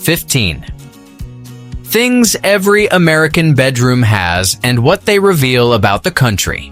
15. Things every American bedroom has and what they reveal about the country.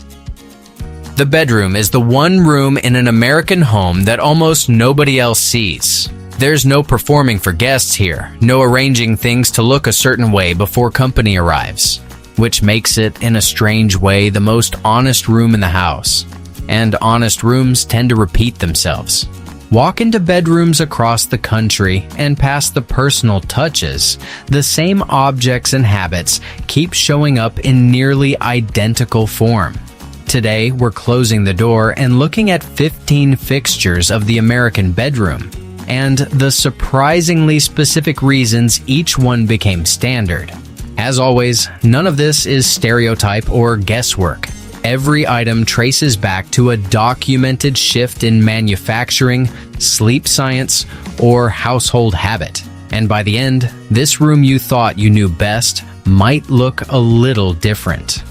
The bedroom is the one room in an American home that almost nobody else sees. There's no performing for guests here, no arranging things to look a certain way before company arrives, which makes it, in a strange way, the most honest room in the house. And honest rooms tend to repeat themselves. Walk into bedrooms across the country and past the personal touches, the same objects and habits keep showing up in nearly identical form. Today, we're closing the door and looking at 15 fixtures of the American bedroom, and the surprisingly specific reasons each one became standard. As always, none of this is stereotype or guesswork. Every item traces back to a documented shift in manufacturing, sleep science, or household habit. And by the end, this room you thought you knew best might look a little different.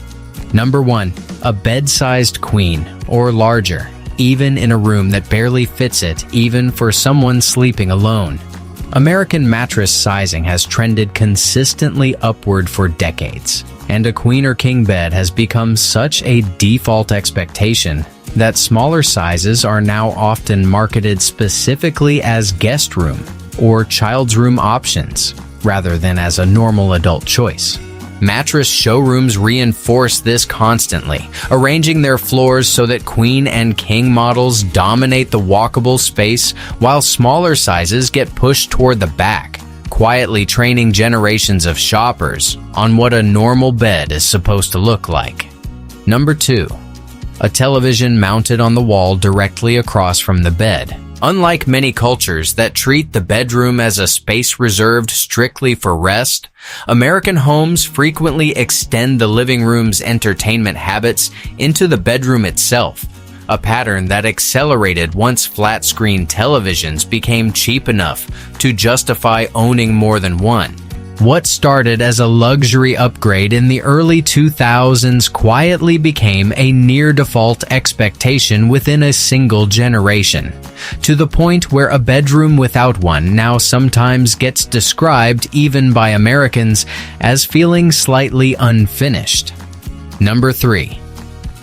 Number 1. A bed-sized queen, or larger, even in a room that barely fits it, even for someone sleeping alone. American mattress sizing has trended consistently upward for decades, and a queen or king bed has become such a default expectation that smaller sizes are now often marketed specifically as guest room or child's room options, rather than as a normal adult choice. Mattress showrooms reinforce this constantly, arranging their floors so that queen and king models dominate the walkable space while smaller sizes get pushed toward the back, quietly training generations of shoppers on what a normal bed is supposed to look like. Number 2. A television mounted on the wall directly across from the bed. Unlike many cultures that treat the bedroom as a space reserved strictly for rest, American homes frequently extend the living room's entertainment habits into the bedroom itself, a pattern that accelerated once flat-screen televisions became cheap enough to justify owning more than one. What started as a luxury upgrade in the early 2000s quietly became a near-default expectation within a single generation, to the point where a bedroom without one now sometimes gets described, even by Americans, as feeling slightly unfinished. Number 3.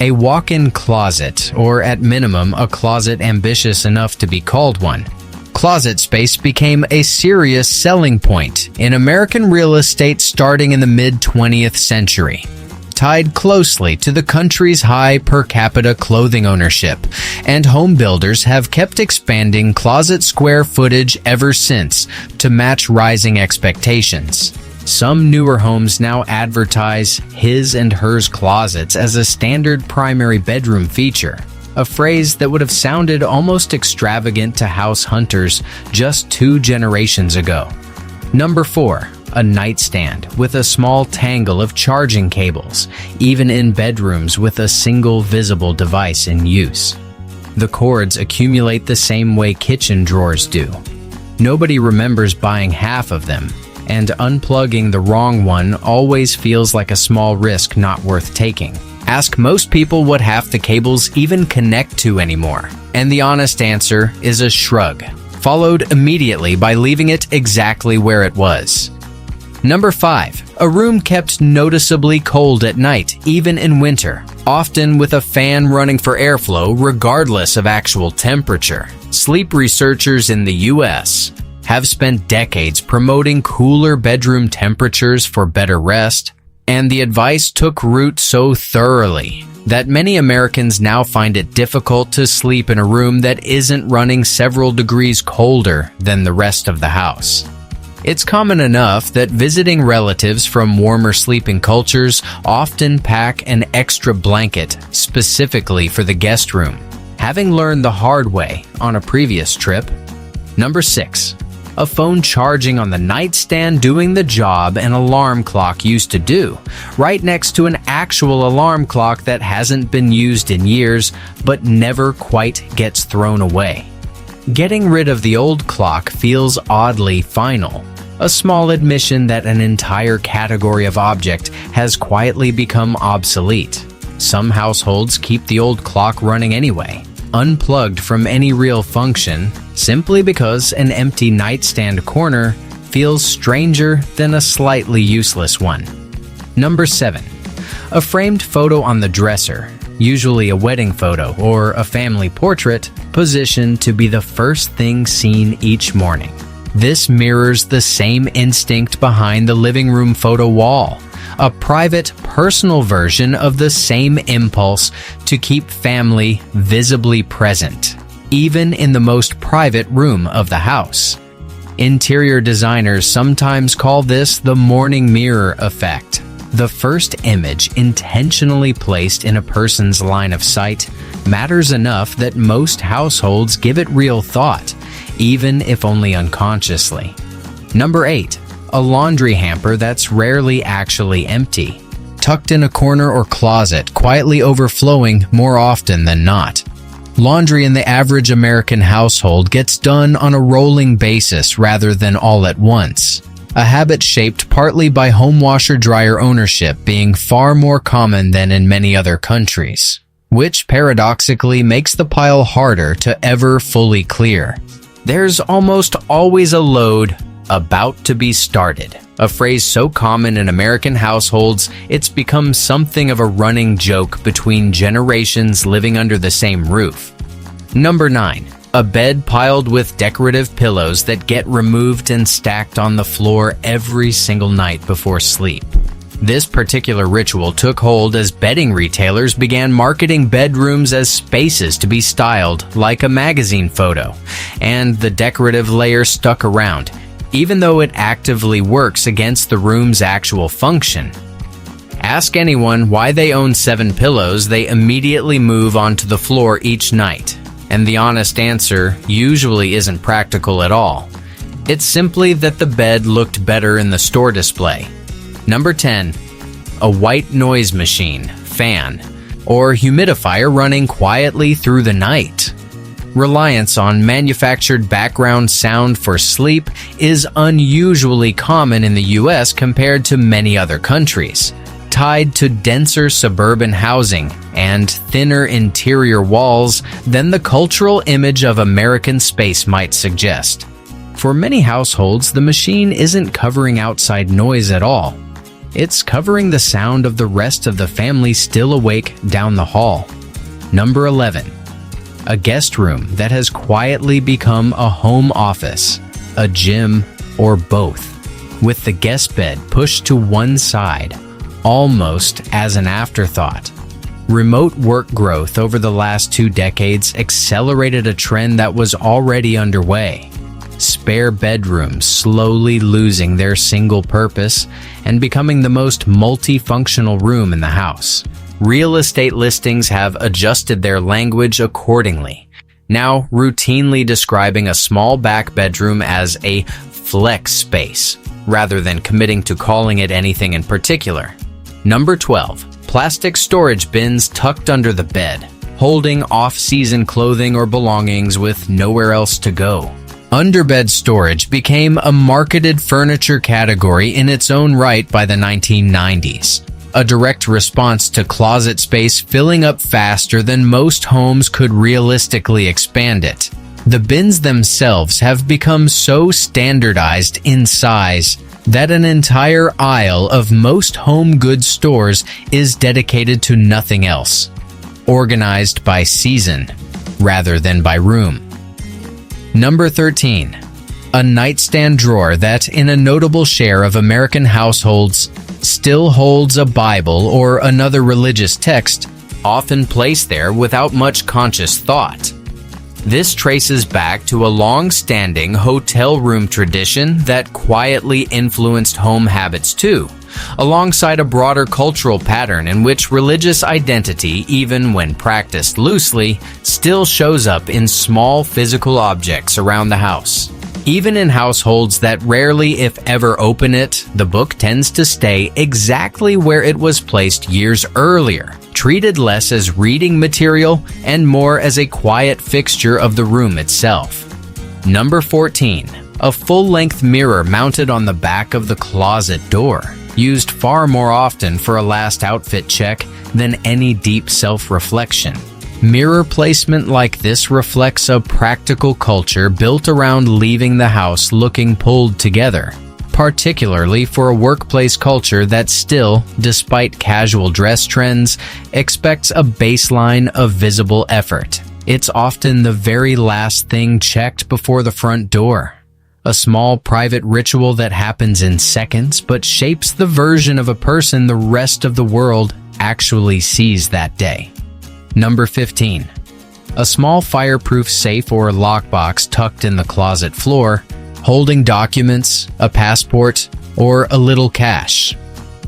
A walk-in closet, or at minimum a closet ambitious enough to be called one. Closet space became a serious selling point in American real estate starting in the mid-20th century, tied closely to the country's high per capita clothing ownership, and home builders have kept expanding closet square footage ever since to match rising expectations. Some newer homes now advertise his and hers closets as a standard primary bedroom feature, a phrase that would have sounded almost extravagant to house hunters just 2 generations ago. Number 4. A nightstand with a small tangle of charging cables, even in bedrooms with a single visible device in use. The cords accumulate the same way kitchen drawers do. Nobody remembers buying half of them, and unplugging the wrong one always feels like a small risk not worth taking. Ask most people what half the cables even connect to anymore, and the honest answer is a shrug, followed immediately by leaving it exactly where it was. Number 5. A room kept noticeably cold at night, even in winter, often with a fan running for airflow regardless of actual temperature. Sleep researchers in the U.S. have spent decades promoting cooler bedroom temperatures for better rest, and the advice took root so thoroughly that many Americans now find it difficult to sleep in a room that isn't running several degrees colder than the rest of the house. It's common enough that visiting relatives from warmer sleeping cultures often pack an extra blanket specifically for the guest room, having learned the hard way on a previous trip. Number 6. A phone charging on the nightstand doing the job an alarm clock used to do, right next to an actual alarm clock that hasn't been used in years but never quite gets thrown away. Getting rid of the old clock feels oddly final, a small admission that an entire category of object has quietly become obsolete. Some households keep the old clock running anyway, unplugged from any real function, simply because an empty nightstand corner feels stranger than a slightly useless one. Number 7. A framed photo on the dresser, usually a wedding photo or a family portrait, positioned to be the first thing seen each morning. This mirrors the same instinct behind the living room photo wall, a private, personal version of the same impulse to keep family visibly present, even in the most private room of the house. Interior designers sometimes call this the morning mirror effect. The first image intentionally placed in a person's line of sight matters enough that most households give it real thought, even if only unconsciously. Number 8. A laundry hamper that's rarely actually empty, tucked in a corner or closet, quietly overflowing more often than not. Laundry in the average American household gets done on a rolling basis rather than all at once, a habit shaped partly by home washer-dryer ownership being far more common than in many other countries, which paradoxically makes the pile harder to ever fully clear. There's almost always a load about to be started, a phrase so common in American households it's become something of a running joke between generations living under the same roof. Number 9. A bed piled with decorative pillows that get removed and stacked on the floor every single night before sleep. This particular ritual took hold as bedding retailers began marketing bedrooms as spaces to be styled like a magazine photo, and the decorative layer stuck around, even though it actively works against the room's actual function. Ask anyone why they own 7 pillows they immediately move onto the floor each night, and the honest answer usually isn't practical at all. It's simply that the bed looked better in the store display. Number 10. A white noise machine, fan, or humidifier running quietly through the night. Reliance on manufactured background sound for sleep is unusually common in the US compared to many other countries, tied to denser suburban housing and thinner interior walls than the cultural image of American space might suggest. For many households, the machine isn't covering outside noise at all. It's covering the sound of the rest of the family still awake down the hall. Number 11. A guest room that has quietly become a home office, a gym, or both, with the guest bed pushed to one side, almost as an afterthought. Remote work growth over the last 2 decades accelerated a trend that was already underway. Spare bedrooms slowly losing their single purpose and becoming the most multifunctional room in the house. Real estate listings have adjusted their language accordingly, now routinely describing a small back bedroom as a flex space, rather than committing to calling it anything in particular. Number 12. Plastic storage bins tucked under the bed, holding off-season clothing or belongings with nowhere else to go. Underbed storage became a marketed furniture category in its own right by the 1990s, a direct response to closet space filling up faster than most homes could realistically expand it. The bins themselves have become so standardized in size that an entire aisle of most home goods stores is dedicated to nothing else, organized by season rather than by room. Number 13. A nightstand drawer that, in a notable share of American households, still holds a Bible or another religious text, often placed there without much conscious thought. This traces back to a long-standing hotel room tradition that quietly influenced home habits too, alongside a broader cultural pattern in which religious identity, even when practiced loosely, still shows up in small physical objects around the house. Even in households that rarely, if ever, open it, the book tends to stay exactly where it was placed years earlier, treated less as reading material and more as a quiet fixture of the room itself. Number 14. A full-length mirror mounted on the back of the closet door, used far more often for a last outfit check than any deep self-reflection. Mirror placement like this reflects a practical culture built around leaving the house looking pulled together, particularly for a workplace culture that still, despite casual dress trends, expects a baseline of visible effort. It's often the very last thing checked before the front door. A small private ritual that happens in seconds but shapes the version of a person the rest of the world actually sees that day. Number 15. A small fireproof safe or lockbox tucked in the closet floor, holding documents, a passport, or a little cash.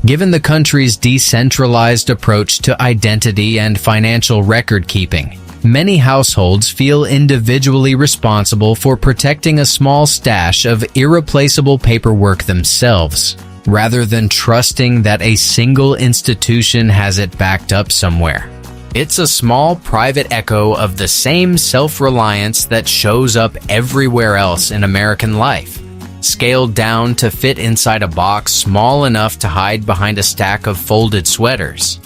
Given the country's decentralized approach to identity and financial record-keeping, many households feel individually responsible for protecting a small stash of irreplaceable paperwork themselves, rather than trusting that a single institution has it backed up somewhere. It's a small private echo of the same self-reliance that shows up everywhere else in American life, scaled down to fit inside a box small enough to hide behind a stack of folded sweaters.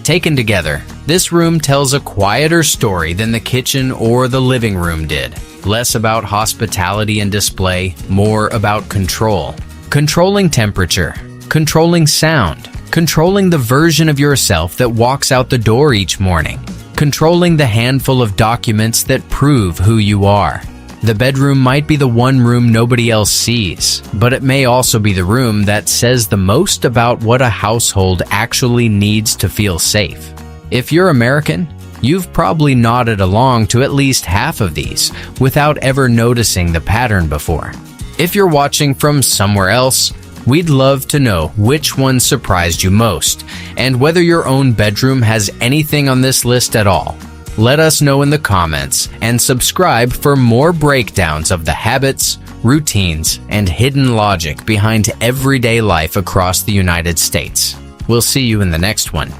Taken together, this room tells a quieter story than the kitchen or the living room did. Less about hospitality and display, more about control. Controlling temperature, controlling sound, controlling the version of yourself that walks out the door each morning, controlling the handful of documents that prove who you are. The bedroom might be the one room nobody else sees, but it may also be the room that says the most about what a household actually needs to feel safe. If you're American, you've probably nodded along to at least half of these without ever noticing the pattern before. If you're watching from somewhere else, we'd love to know which one surprised you most, and whether your own bedroom has anything on this list at all. Let us know in the comments, and subscribe for more breakdowns of the habits, routines, and hidden logic behind everyday life across the United States. We'll see you in the next one.